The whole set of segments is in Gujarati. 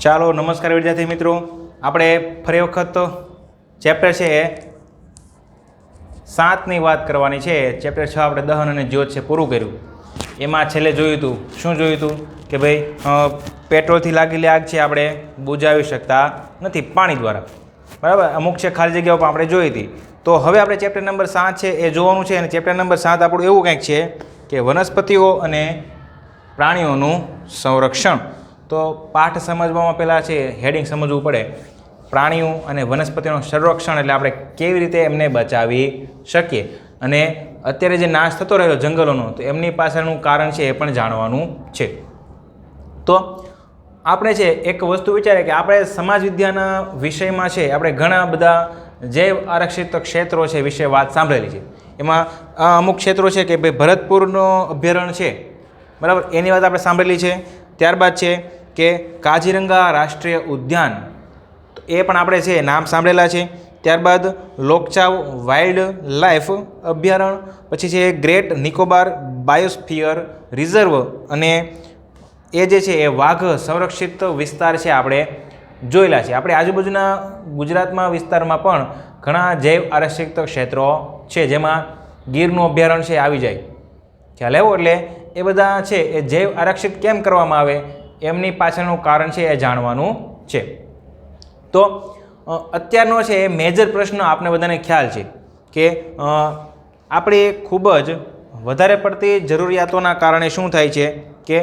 ચાલો નમસ્કાર વિદ્યાર્થી મિત્રો, આપણે ફરી વખત ચેપ્ટર છે 7ની વાત કરવાની છે. ચેપ્ટર 6 આપણે દહન અને જ્યોત છે પૂરું કર્યું. એમાં છેલ્લે જોયું હતું, શું જોયું હતું કે ભાઈ પેટ્રોલથી લાગેલી આગ છે આપણે બુઝાવી શકતા નથી પાણી દ્વારા, બરાબર. અમુક છે ખાલી જગ્યાઓ પણ આપણે જોઈ હતી. તો હવે આપણે ચેપ્ટર નંબર 7 છે એ જોવાનું છે. અને ચેપ્ટર નંબર 7 આપણું એવું કંઈક છે કે વનસ્પતિઓ અને પ્રાણીઓનું સંરક્ષણ. તો પાઠ સમજવામાં પહેલાં છે હેડિંગ સમજવું પડે. પ્રાણીઓ અને વનસ્પતિઓનું સંરક્ષણ એટલે આપણે કેવી રીતે એમને બચાવી શકીએ, અને અત્યારે જે નાશ થતો રહ્યો જંગલોનો, તો એમની પાછળનું કારણ છે એ પણ જાણવાનું છે. તો આપણે છે એક વસ્તુ વિચારે કે આપણે સમાજ વિદ્યાના વિષયમાં છે આપણે ઘણા બધા જૈવ આરક્ષિત ક્ષેત્રો છે વિશે વાત સાંભળેલી છે. એમાં અમુક ક્ષેત્રો છે કે ભાઈ ભરતપુરનો અભયારણ્ય છે, બરાબર, એની વાત આપણે સાંભળેલી છે. ત્યારબાદ છે કે કાઝીરંગા રાષ્ટ્રીય ઉદ્યાન, તો એ પણ આપણે છે નામ સાંભળેલા છે. ત્યારબાદ લોકચાવ વાઇલ્ડ લાઈફ અભયારણ્ય, પછી છે ગ્રેટ નિકોબાર બાયોસ્ફિયર રિઝર્વ, અને એ જે છે એ વાઘ સંરક્ષિત વિસ્તાર છે આપણે જોયેલા છે. આપણે આજુબાજુના ગુજરાતમાં વિસ્તારમાં પણ ઘણા જૈવ આરક્ષિત ક્ષેત્રો છે, જેમાં ગીરનું અભયારણ્ય છે આવી જાય, ખ્યાલ આવ્યો. એટલે એ બધા છે એ જૈવ આરક્ષિત કેમ કરવામાં આવે એમની પાછળનું કારણ છે એ જાણવાનું છે. તો અત્યારનો છે એ મેજર પ્રશ્ન આપણે બધાને ખ્યાલ છે કે આપણી ખૂબ જ વધારે પડતી જરૂરિયાતોના કારણે શું થાય છે કે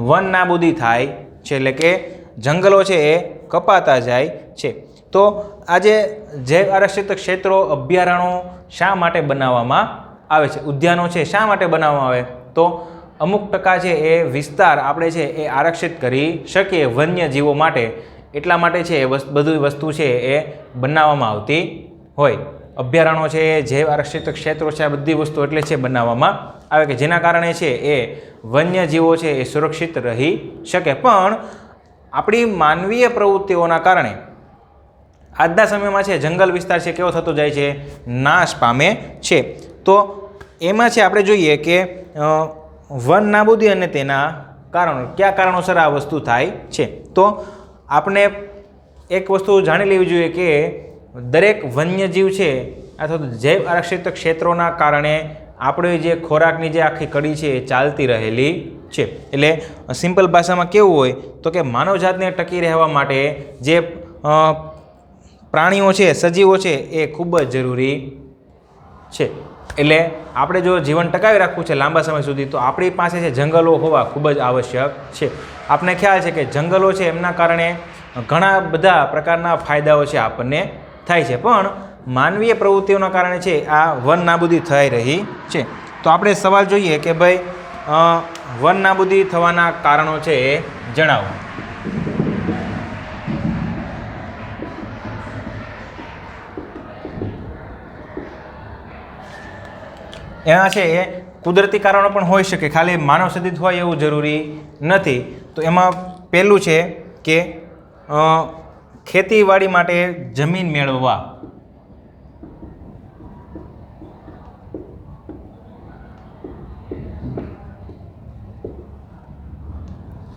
વન નાબૂદી થાય છે, એટલે કે જંગલો છે એ કપાતા જાય છે. તો આજે જૈવ આરક્ષિત ક્ષેત્રો અભયારણ્યો શા માટે બનાવવામાં આવે છે, ઉદ્યાનો છે શા માટે બનાવવામાં આવે, તો અમુક ટકા છે એ વિસ્તાર આપણે છે એ આરક્ષિત કરી શકીએ વન્યજીવો માટે, એટલા માટે છે એ બધી વસ્તુ છે એ બનાવવામાં આવતી હોય. અભયારણ્યો છે, જૈવ આરક્ષિત ક્ષેત્રો છે, આ બધી વસ્તુ એટલે છે બનાવવામાં આવે કે જેના કારણે છે એ વન્યજીવો છે એ સુરક્ષિત રહી શકે. પણ આપણી માનવીય પ્રવૃત્તિઓના કારણે આજના સમયમાં છે જંગલ વિસ્તાર છે કેવો થતો જાય છે, નાશ પામે છે. તો એમાં છે આપણે જોઈએ કે વન નાબૂદી અને તેના કારણો, કયા કારણોસર આ વસ્તુ થાય છે. તો આપણે એક વસ્તુ જાણી લેવી જોઈએ કે દરેક વન્યજીવ છે અથવા તો જૈવ આરક્ષિત ક્ષેત્રોના કારણે આપણી જે ખોરાકની જે આખી કડી છે એ ચાલતી રહેલી છે. એટલે સિમ્પલ ભાષામાં કેવું હોય તો કે માનવજાતને ટકી રહેવા માટે જે પ્રાણીઓ છે, સજીવો છે, એ ખૂબ જ જરૂરી છે. એટલે આપણે જો જીવન ટકાવી રાખવું છે લાંબા સમય સુધી, તો આપણી પાસે છે જંગલો હોવા ખૂબ જ આવશ્યક છે. આપણે ખ્યાલ છે કે જંગલો છે એમના કારણે ઘણા બધા પ્રકારના ફાયદાઓ છે આપણને થાય છે, પણ માનવીય પ્રવૃત્તિઓના કારણે છે આ વન નાબૂદી થઈ રહી છે. તો આપણે સવાલ જોઈએ કે ભાઈ વન નાબૂદી થવાના કારણો છે એ જણાવો. એના છે એ કુદરતી કારણો પણ હોઈ શકે, ખાલી માનવ સર્જિત હોય એવું જરૂરી નથી. તો એમાં પહેલું છે કે ખેતીવાડી માટે જમીન મેળવવા.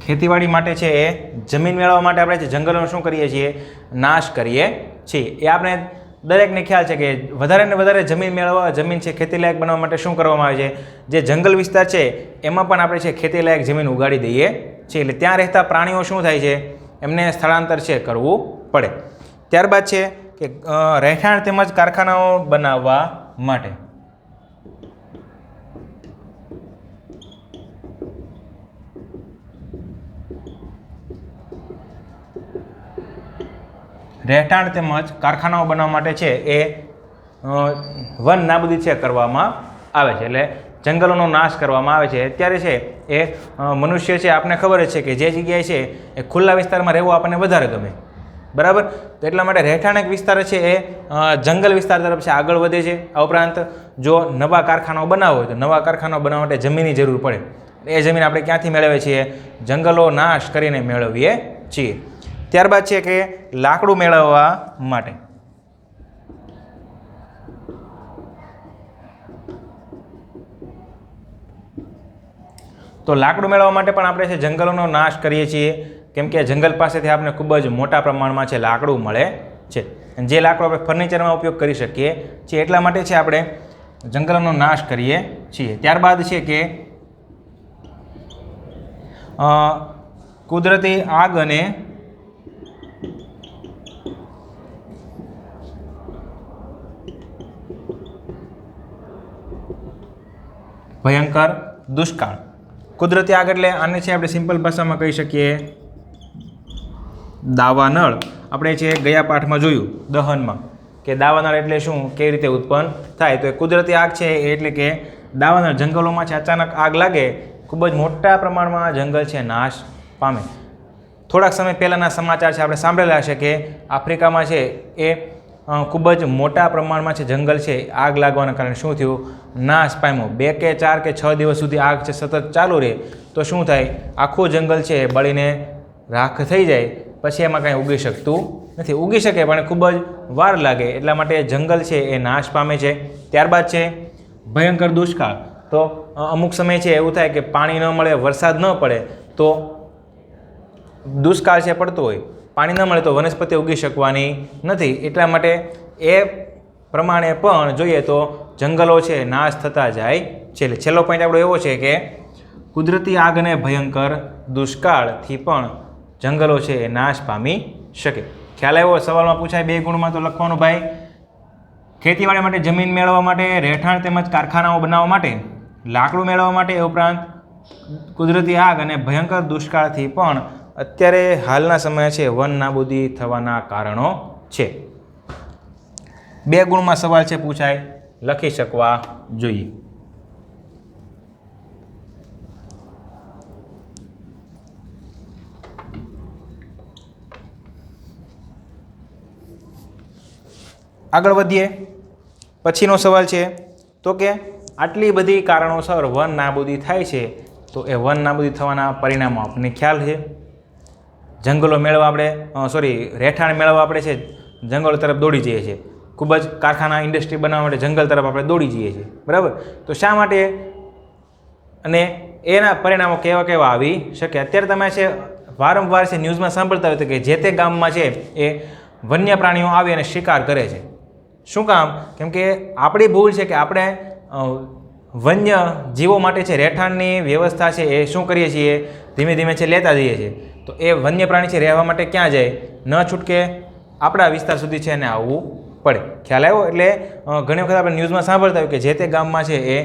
ખેતીવાડી માટે છે એ જમીન મેળવવા માટે આપણે જંગલોનો શું કરીએ છીએ, નાશ કરીએ છીએ. એ આપણે દરેકને ખ્યાલ છે કે વધારે ને વધારે જમીન મેળવવા, જમીન છે ખેતીલાયક બનાવવા માટે શું કરવામાં આવે છે, જે જંગલ વિસ્તાર છે એમાં પણ આપણે છે ખેતીલાયક જમીન ઉગાડી દઈએ છીએ. એટલે ત્યાં રહેતા પ્રાણીઓ શું થાય છે, એમને સ્થળાંતર છે કરવું પડે. ત્યારબાદ છે કે રહેઠાણ તેમજ કારખાનાઓ બનાવવા માટે. રહેઠાણ તેમજ કારખાનાઓ બનાવવા માટે છે એ વન નાબૂદી છે કરવામાં આવે છે, એટલે જંગલોનો નાશ કરવામાં આવે છે. અત્યારે છે એ મનુષ્ય છે, આપને ખબર જ છે કે જે જગ્યાએ છે એ ખુલ્લા વિસ્તારમાં રહેવું આપણને વધારે ગમે, બરાબર. તો એટલા માટે રહેઠાણ એક વિસ્તાર છે એ જંગલ વિસ્તાર તરફ છે આગળ વધે છે. આ ઉપરાંત જો નવા કારખાનાઓ બનાવવા હોય તો નવા કારખાનાઓ બનાવવા માટે જમીનની જરૂર પડે. એ જમીન આપણે ક્યાંથી મેળવીએ છીએ, જંગલો નાશ કરીને મેળવીએ છીએ. ત્યારબાદ છે કે લાકડું મેળવવા માટે. તો લાકડું મેળવવા માટે પણ આપણે છે જંગલોનો નાશ કરીએ છીએ, કેમ કે જંગલ પાસેથી આપણે ખૂબ જ મોટા પ્રમાણમાં છે લાકડું મળે છે. જે લાકડું આપણે ફર્નિચરમાં ઉપયોગ કરી શકીએ છીએ, એટલા માટે છે આપણે જંગલોનો નાશ કરીએ છીએ. ત્યારબાદ છે કે કુદરતી આગ અને ભયંકર દુષ્કાળ. કુદરતી આગ એટલે આને છે આપણે સિમ્પલ ભાષામાં કહી શકીએ દાવાનળ. આપણે છે ગયા પાઠમાં જોયું દહનમાં કે દાવાનળ એટલે શું, કેવી રીતે ઉત્પન્ન થાય. તો એ કુદરતી આગ છે એટલે કે દાવાનળ. જંગલોમાં છે અચાનક આગ લાગે, ખૂબ જ મોટા પ્રમાણમાં જંગલ છે નાશ પામે. થોડાક સમય પહેલાંના સમાચાર છે આપણે સાંભળેલા છે કે આફ્રિકામાં છે એ ખૂબ જ મોટા પ્રમાણમાં છે જંગલ છે આગ લાગવાના કારણે શું થયું, નાશ પામ્યો. 2 કે 4 કે 6 દિવસ સુધી આગ છે સતત ચાલુ રહે તો શું થાય, આખું જંગલ છે બળીને રાખ થઈ જાય. પછી એમાં કાંઈ ઉગી શકતું નથી. ઉગી શકે પણ ખૂબ જ વાર લાગે, એટલા માટે જંગલ છે એ નાશ પામે છે. ત્યારબાદ છે ભયંકર દુષ્કાળ. તો અમુક સમય છે એવું થાય કે પાણી ન મળે, વરસાદ ન પડે તો દુષ્કાળ છે પડતો હોય, પાણી ન મળે તો વનસ્પતિ ઉગી શકવાની નથી. એટલા માટે એ પ્રમાણે પણ જોઈએ તો જંગલો છે નાશ થતા જાય છે. છેલ્લો પોઈન્ટ આપણો એવો છે કે કુદરતી આગ અને ભયંકર દુષ્કાળથી પણ જંગલો છે એ નાશ પામી શકે. ખ્યાલ આવ્યો? સવાલમાં પૂછાય 2 ગુણમાં તો લખવાનું ભાઈ. ખેતીવાડી માટે જમીન મેળવવા માટે, રહેઠાણ તેમજ કારખાનાઓ બનાવવા માટે, લાકડું મેળવવા માટે, એ ઉપરાંત કુદરતી આગ અને ભયંકર દુષ્કાળથી પણ અત્યારે હાલના સમયે છે વન નાબૂદી થવાના કારણો છે. 2 ગુણમાં સવાલ છે પૂછાય, લખી શકવા જોઈએ. આગળ વધીએ. પછીનો સવાલ છે તો કે આટલી બધી કારણોસર વન નાબૂદી થાય છે, તો એ વન નાબૂદી થવાના પરિણામો આપણને ખ્યાલ છે. જંગલો મેળવવા આપણે રહેઠાણ મેળવવા આપણે છે જંગલો તરફ દોડી જઈએ છીએ. ખૂબ જ કારખાના ઇન્ડસ્ટ્રી બનાવવા માટે જંગલ તરફ આપણે દોડી જઈએ છીએ, બરાબર. તો શા માટે અને એના પરિણામો કેવા કેવા આવી શકે? અત્યારે તમે છે વારંવાર છે ન્યૂઝમાં સાંભળતા હોય કે જે તે ગામમાં છે એ વન્ય પ્રાણીઓ આવી અને શિકાર કરે છે. શું કામ? કેમ કે આપણી ભૂલ છે કે આપણે વન્ય જીવો માટે છે રહેઠાણની વ્યવસ્થા છે એ શું કરીએ છીએ, ધીમે ધીમે છે લેતા જઈએ છીએ. તો એ વન્ય પ્રાણી છે રહેવા માટે ક્યાં જાય, ન છૂટકે આપણા વિસ્તાર સુધી છે એને આવવું પડે. ખ્યાલ આવ્યો? એટલે ઘણી વખત આપણે ન્યૂઝમાં સાંભળતા હોય કે જે તે ગામમાં છે એ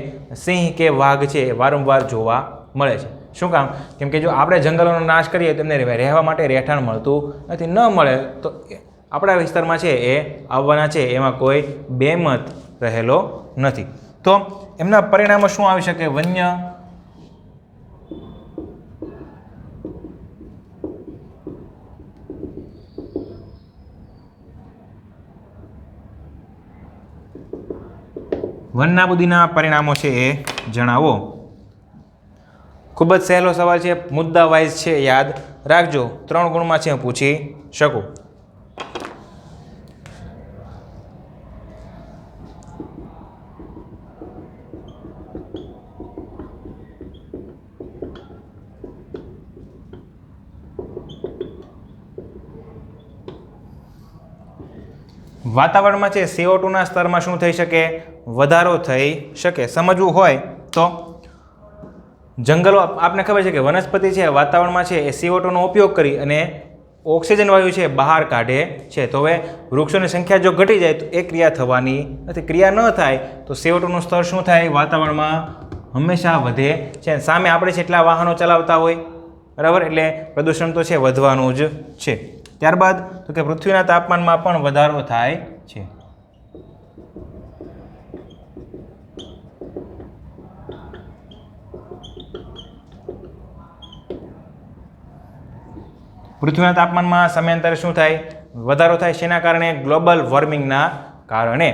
સિંહ કે વાઘ છે એ વારંવાર જોવા મળે છે. શું કામ? કેમ કે જો આપણે જંગલોનો નાશ કરીએ તો એમને રહેવા માટે રહેઠાણ મળતું નથી. ન મળે તો આપણા વિસ્તારમાં છે એ આવવાના છે, એમાં કોઈ બેમત રહેલો નથી. તો એમના પરિણામો શું આવી શકે? વન નાબૂદીના પરિણામો છે એ જણાવો. ખૂબ જ સહેલો સવાલ છે, મુદ્દા વાઇઝ છે, યાદ રાખજો. 3 ગુણમાં છે પૂછી શકું. વાતાવરણમાં છે CO2ના સ્તરમાં શું થઈ શકે? વધારો થઈ શકે. સમજવું હોય તો જંગલો, આપને ખબર છે કે વનસ્પતિ છે વાતાવરણમાં છે એ CO2નો ઉપયોગ કરી અને ઓક્સિજન વાયુ છે બહાર કાઢે છે. તો હવે વૃક્ષોની સંખ્યા જો ઘટી જાય તો એ ક્રિયા થવાની નથી. ક્રિયા ન થાય તો CO2નું સ્તર શું થાય? વાતાવરણમાં હંમેશા વધે છે. સામે આપણે જેટલા વાહનો ચલાવતા હોય, બરાબર, એટલે પ્રદૂષણ તો છે વધવાનું જ છે. ત્યારબાદ તો કે પૃથ્વીના તાપમાનમાં પણ વધારો થાય છે. પૃથ્વીના તાપમાનમાં સમયાંતરે શું થાય? વધારો થાય. શેના કારણે? ગ્લોબલ વોર્મિંગના કારણે.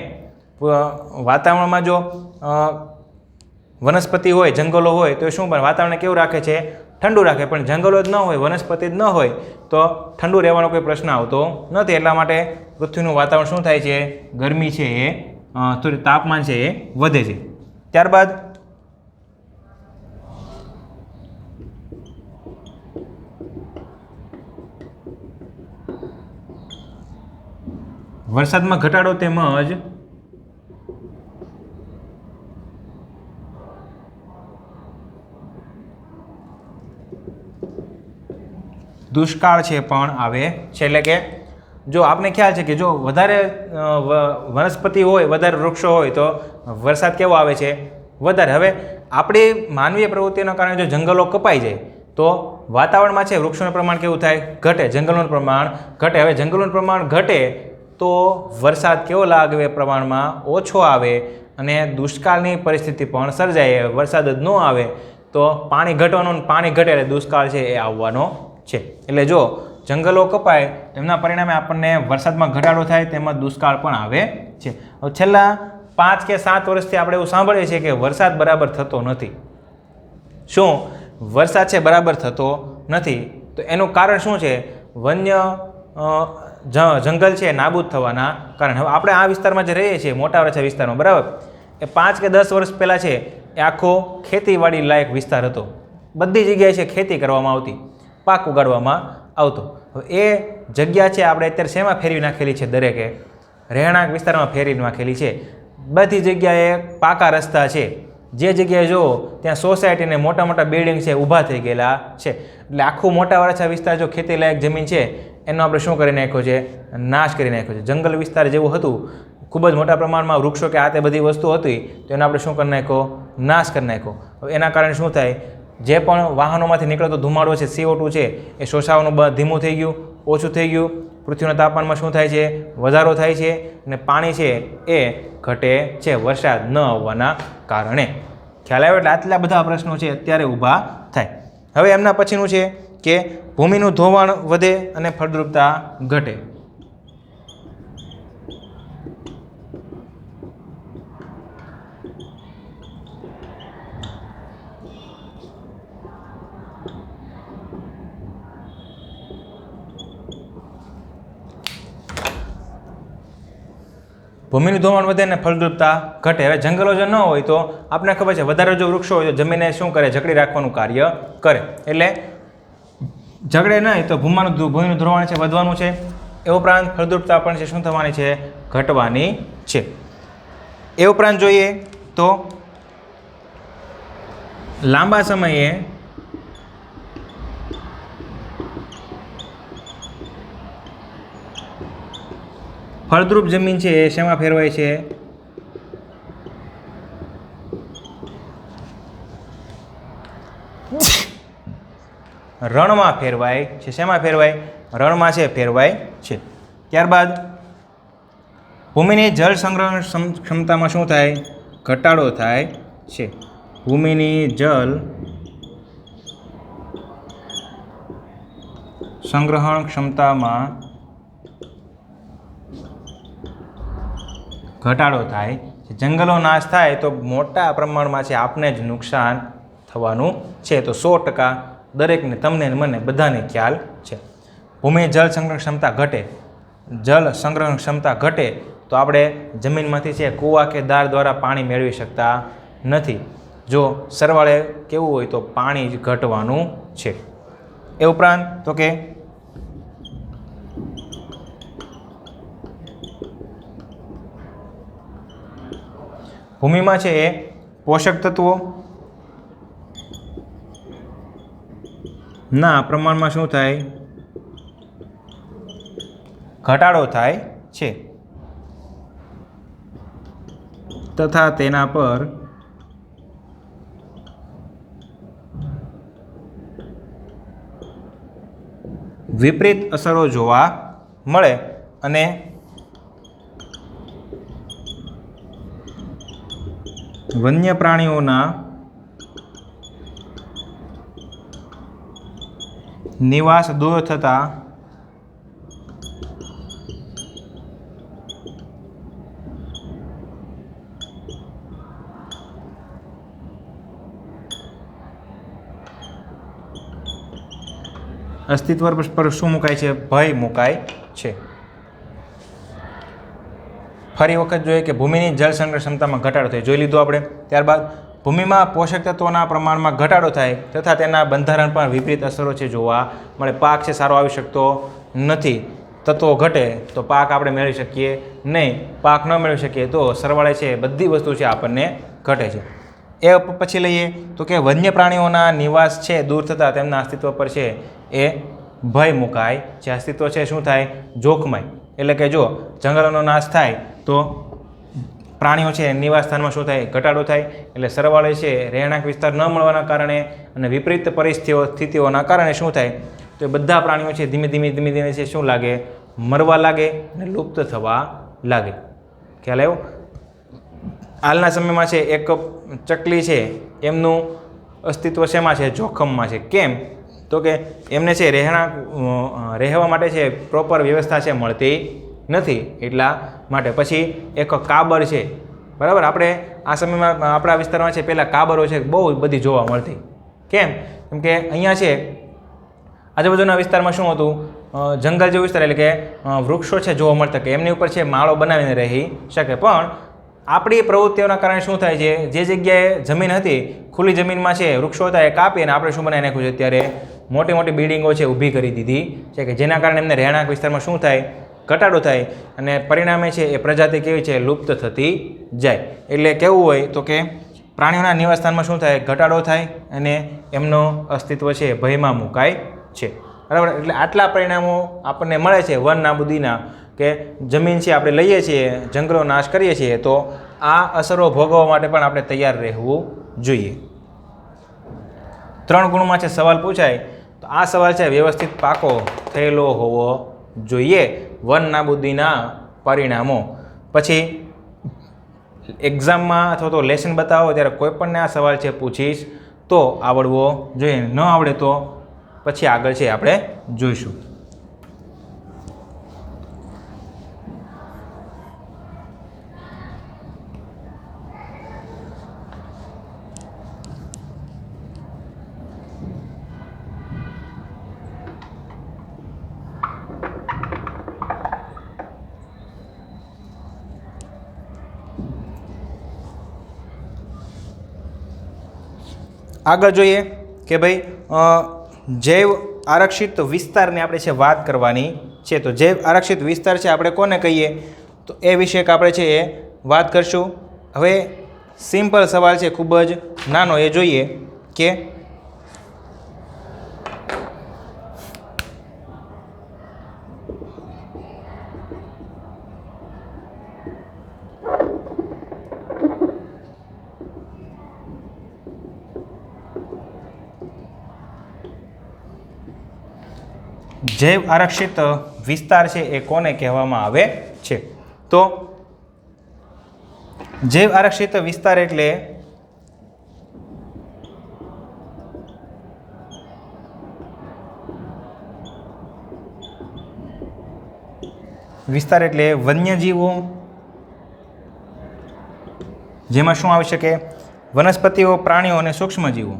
વાતાવરણમાં જો વનસ્પતિ હોય, જંગલો હોય તો શું પણ વાતાવરણ કેવું રાખે છે? ઠંડુ રાખે. પણ જંગલો જ ન હોય, વનસ્પતિ જ ન હોય તો ઠંડુ રહેવાનો કોઈ પ્રશ્ન આવતો નથી. એટલા માટે પૃથ્વીનું વાતાવરણ શું થાય છે? ગરમી છે એ થોડી તાપમાન છે એ વધે છે. ત્યારબાદ વરસાદમાં ઘટાડો તેમજ દુષ્કાળ છે પણ આવે છે. એટલે કે જો આપને ખ્યાલ છે કે જો વધારે વનસ્પતિ હોય, વધારે વૃક્ષો હોય તો વરસાદ કેવો આવે છે? વધારે. હવે આપણી માનવીય પ્રવૃત્તિના કારણે જો જંગલો કપાઈ જાય તો વાતાવરણમાં છે વૃક્ષોનું પ્રમાણ કેવું થાય? ઘટે. જંગલોનું પ્રમાણ ઘટે. હવે જંગલોનું પ્રમાણ ઘટે તો વરસાદ કેવો લાગે? પ્રમાણમાં ઓછો આવે અને દુષ્કાળની પરિસ્થિતિ પણ સર્જાય. વરસાદ જ ન આવે તો પાણી ઘટવાનું, પાણી ઘટે એટલે દુષ્કાળ છે એ આવવાનો છે. એટલે જો જંગલો કપાય એમના પરિણામે આપણને વરસાદમાં ઘટાડો થાય તેમજ દુષ્કાળ પણ આવે છે. હવે છેલ્લા 5 કે 7 વર્ષથી આપણે એવું સાંભળીએ છીએ કે વરસાદ બરાબર થતો નથી. શું વરસાદ છે બરાબર થતો નથી? તો એનું કારણ શું છે? વન્ય જંગલ છે નાબૂદ થવાના કારણે. હવે આપણે આ વિસ્તારમાં જે રહીએ છીએ, મોટા વરાછા વિસ્તારમાં, બરાબર, એ 5 કે 10 વર્ષ પહેલાં છે એ આખો ખેતીવાડી લાયક વિસ્તાર હતો. બધી જગ્યાએ છે ખેતી કરવામાં આવતી, પાક ઉગાડવામાં આવતો. હવે એ જગ્યા છે આપણે અત્યારે શેમાં ફેરવી નાખેલી છે? દરેકે રહેણાંક વિસ્તારમાં ફેરવી નાખેલી છે. બધી જગ્યાએ પાકા રસ્તા છે. જે જગ્યાએ જુઓ ત્યાં સોસાયટીને મોટા મોટા બિલ્ડિંગ છે ઊભા થઈ ગયેલા છે. એટલે આખું મોટા વરાછા વિસ્તાર જો ખેતી લાયક જમીન છે એનો આપણે શું કરી નાખ્યો છે? નાશ કરી નાખ્યો છે. જંગલ વિસ્તાર જેવું હતું, ખૂબ જ મોટા પ્રમાણમાં વૃક્ષો કે આ તે બધી વસ્તુ હતી, તો એનો આપણે શું કરી નાખ્યો? નાશ કરી નાખ્યો. હવે એના કારણે શું થાય? જે પણ વાહનોમાંથી નીકળતો ધુમાડો છે, CO2 છે, એ શોષાવાનું ધીમું થઈ ગયું, ઓછું થઈ ગયું. પૃથ્વીના તાપમાનમાં શું થાય છે? વધારો થાય છે અને પાણી છે એ ઘટે છે વરસાદ ન આવવાના કારણે. ખ્યાલ આવ્યો? એટલે આટલા બધા પ્રશ્નો છે અત્યારે ઊભા થાય. હવે એમના પછીનું છે કે ભૂમિનું ધોવાણ વધે અને ફળદ્રુપતા ઘટે. ભૂમિનું ધોવાણ વધે અને ફળદ્રુપતા ઘટે. હવે જંગલો જો ન હોય તો આપણે ખબર છે વધારે જો વૃક્ષો હોય તો જમીનને શું કરે? જકડી રાખવાનું કાર્ય કરે. એટલે જકડે નહીં તો ભૂમિનું ધોવાણ છે વધવાનું છે. એ ઉપરાંત ફળદ્રુપતા પણ છે શું થવાની છે? ઘટવાની છે. એ ઉપરાંત જોઈએ તો લાંબા સમયે ફળદ્રુપ જમીન છે એ શેમાં ફેરવાય છે? રણમાં ફેરવાય છે. શેમાં ફેરવાય? રણમાં છે ફેરવાય છે. ત્યારબાદ ભૂમિની જળ સંગ્રહ ક્ષમતામાં શું થાય? ઘટાડો થાય છે. ભૂમિની જળ સંગ્રહણ ક્ષમતામાં ઘટાડો થાય છે. જંગલો નાશ થાય તો મોટા પ્રમાણમાં છે આપને જ નુકસાન થવાનું છે. તો 100% દરેકને, તમને મને બધાને ખ્યાલ છે. ભૂમિ જળ સંગ્રહ ક્ષમતા ઘટે, જળ સંગ્રહ ક્ષમતા ઘટે તો આપણે જમીનમાંથી છે કૂવા કે દાર દ્વારા પાણી મેળવી શકતા નથી. જો સરવાળે કેવું હોય તો પાણી જ ઘટવાનું છે. એ ઉપરાંત તો કે ભૂમિમાં છે એ પોષક તત્વો ના પ્રમાણમાં શું થાય? ઘટાડો થાય છે તથા તેના પર વિપરીત અસરો જોવા મળે અને વન્ય પ્રાણીઓના નિવાસ દૂર થતા અસ્તિત્વ પર શું મુકાય છે? ભય મુકાય છે. ફરી વખત જોઈએ કે ભૂમિની જળ સંગ્રહ ક્ષમતામાં ઘટાડો થાય, જોઈ લીધું આપણે. ત્યારબાદ ભૂમિમાં પોષક તત્વોના પ્રમાણમાં ઘટાડો થાય તથા તેના બંધારણ પર વિપરીત અસરો છે જોવા મળે. પાક છે સારો આવી શકતો નથી તત્વો ઘટે તો પાક આપણે મેળવી શકીએ નહીં. પાક ન મેળવી શકીએ તો સરવાળે છે બધી વસ્તુ છે આપણને ઘટે છે. એ પછી લઈએ તો કે વન્ય પ્રાણીઓના નિવાસ છે દૂર થતાં તેમના અસ્તિત્વ પર છે એ ભય મુકાય છે. અસ્તિત્વ છે શું થાય? જોખમાય. એટલે કે જો જંગલોનો નાશ થાય તો પ્રાણીઓ છે નિવાસ સ્થાનમાં શું થાય? ઘટાડો થાય. એટલે સરવાળે છે રહેણાંક વિસ્તાર ન મળવાના કારણે અને વિપરીત સ્થિતિઓના કારણે શું થાય? તો એ બધા પ્રાણીઓ છે ધીમે ધીમે છે શું લાગે? મરવા લાગે અને લુપ્ત થવા લાગે. ખ્યાલ આવ્યો? હાલના સમયમાં છે એક ચકલી છે એમનું અસ્તિત્વ શેમાં છે? જોખમમાં છે. કેમ? તો કે એમને છે રહેવા માટે છે પ્રોપર વ્યવસ્થા છે મળતી નથી એટલા માટે. પછી એક કાબર છે, બરાબર. આપણે આ સમયમાં આપણા વિસ્તારમાં છે પહેલાં કાબરો છે બહુ બધી જોવા મળતી. કેમ? કેમ કે અહીંયા છે આજુબાજુના વિસ્તારમાં શું હતું? જંગલ જેવો વિસ્તાર, એટલે કે વૃક્ષો છે જોવા મળતા કે એમની ઉપર છે માળો બનાવીને રહી શકે. પણ આપણી પ્રવૃત્તિઓના કારણે શું થાય છે? જે જગ્યાએ જમીન હતી ખુલ્લી જમીનમાં છે વૃક્ષો હતા એ કાપી અને આપણે શું બનાવી નાખ્યું છે? અત્યારે મોટી મોટી બિલ્ડિંગો છે ઊભી કરી દીધી છે કે જેના કારણે એમને રહેણાંક વિસ્તારમાં શું થાય? ઘટાડો થાય અને પરિણામે છે એ પ્રજાતિ કેવી છે? લુપ્ત થતી જાય. એટલે કેવું હોય તો કે પ્રાણીઓના નિવાસસ્થાનમાં શું થાય? ઘટાડો થાય અને એમનો અસ્તિત્વ છે ભયમાં મુકાય છે. બરાબર. એટલે આટલા પરિણામો આપણને મળે છે વન નાબૂદીના, કે જમીન છે આપણે લઈએ છીએ, જંગલો નાશ કરીએ છીએ, તો આ અસરો ભોગવવા માટે પણ આપણે તૈયાર રહેવું જોઈએ. 3 ગુણમાં છે સવાલ પૂછાય તો આ સવાલ છે વ્યવસ્થિત પાકો થયેલો હોવો જોઈએ. વન નાબૂદીના પરિણામો. પછી એક્ઝામમાં અથવા તો લેસન બતાવો ત્યારે કોઈ પણને આ સવાલ છે પૂછીશ તો આવડવો જોઈએ. ન આવડે તો પછી આગળ છે આપણે જોઈશું. આગળ જોઈએ કે ભાઈ જૈવ આરક્ષિત વિસ્તારની આપણે છે વાત કરવાની છે. તો જૈવ આરક્ષિત વિસ્તાર છે આપણે કોને કહીએ? તો એ વિશે આપણે છે એ વાત કરશું. હવે સિમ્પલ સવાલ છે, ખૂબ જ નાનો, એ જોઈએ કે જૈવ આરક્ષિત વિસ્તાર છે એ કોને કહેવામાં આવે છે? તો જૈવ આરક્ષિત વિસ્તાર એટલે વન્યજીવો, જેમાં શું આવી શકે? વનસ્પતિઓ, પ્રાણીઓ અને સૂક્ષ્મજીવો.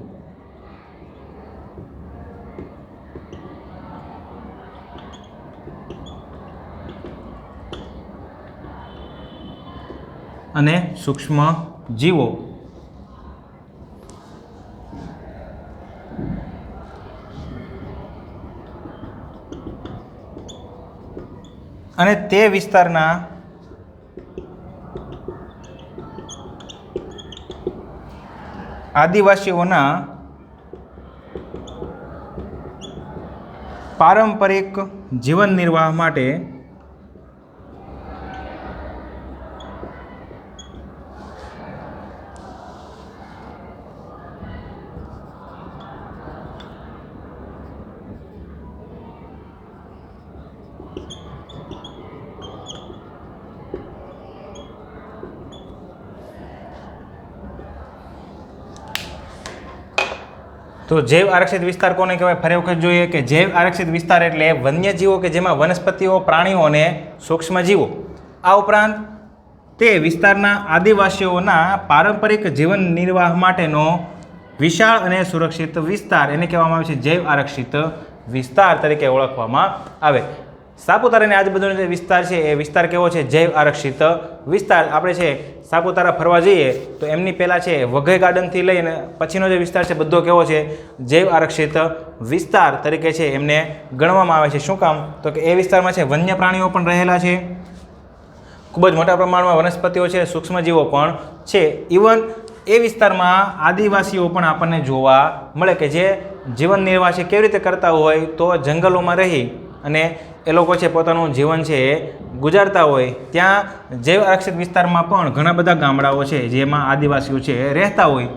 અને સૂક્ષ્મ જીવો. અને તે વિસ્તારના આદિવાસીઓના પારંપરિક જીવન નિર્વાહ માટે તો જૈવ આરક્ષિત વિસ્તાર કોને કહેવાય? ફરી વખત જોઈએ કે જૈવ આરક્ષિત વિસ્તાર એટલે વન્યજીવો કે જેમાં વનસ્પતિઓ, પ્રાણીઓ અને સૂક્ષ્મજીવો. આ ઉપરાંત તે વિસ્તારના આદિવાસીઓના પારંપરિક જીવન નિર્વાહ માટેનો વિશાળ અને સુરક્ષિત વિસ્તાર, એને કહેવામાં આવે છે જૈવ આરક્ષિત વિસ્તાર તરીકે ઓળખવામાં આવે. સાપુતારાની આજુબાજુનો જે વિસ્તાર છે એ વિસ્તાર કેવો છે? જૈવ આરક્ષિત વિસ્તાર. આપણે છે સાપુતારા ફરવા જઈએ તો એમની પહેલાં છે વઘઈ ગાર્ડનથી લઈને પછીનો જે વિસ્તાર છે બધો કેવો છે? જૈવ આરક્ષિત વિસ્તાર તરીકે છે એમને ગણવામાં આવે છે. શું કામ? તો કે એ વિસ્તારમાં છે વન્ય પ્રાણીઓ પણ રહેલા છે, ખૂબ જ મોટા પ્રમાણમાં વનસ્પતિઓ છે, સૂક્ષ્મજીવો પણ છે. ઇવન એ વિસ્તારમાં આદિવાસીઓ પણ આપણને જોવા મળે કે જે જીવન નિર્વાહ છે કેવી રીતે કરતા હોય તો જંગલોમાં રહી અને એ લોકો છે પોતાનું જીવન છે એ ગુજારતા હોય. ત્યાં જૈવ આરક્ષિત વિસ્તારમાં પણ ઘણા બધા ગામડાઓ છે જેમાં આદિવાસીઓ છે એ રહેતા હોય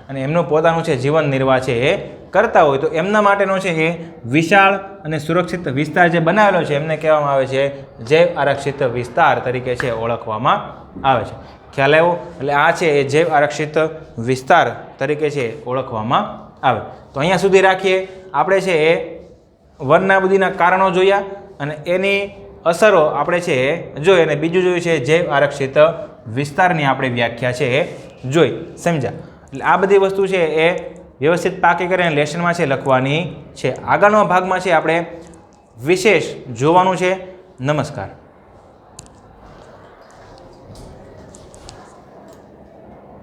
અને એમનું પોતાનું છે જીવન નિર્વાહ છે એ કરતા હોય. તો એમના માટેનો છે એ વિશાળ અને સુરક્ષિત વિસ્તાર જે બનાવેલો છે એમને કહેવામાં આવે છે જૈવ આરક્ષિત વિસ્તાર તરીકે છે ઓળખવામાં આવે છે. ખ્યાલ આવ્યો? એટલે આ છે એ જૈવ આરક્ષિત વિસ્તાર તરીકે છે ઓળખવામાં આવે. તો અહીંયા સુધી રાખીએ. આપણે છે એ વનનાબૂદીના કારણો જોયા અને એની અસરો આપણે છે એ જોઈ અને બીજું જોયું છે જૈવ આરક્ષિત વિસ્તારની આપણે વ્યાખ્યા છે એ જોઈ. સમજ્યા? એટલે આ બધી વસ્તુ છે એ વ્યવસ્થિત પાકી કરીને લેસનમાં છે લખવાની છે. આગળના ભાગમાં છે આપણે વિશેષ જોવાનું છે. નમસ્કાર.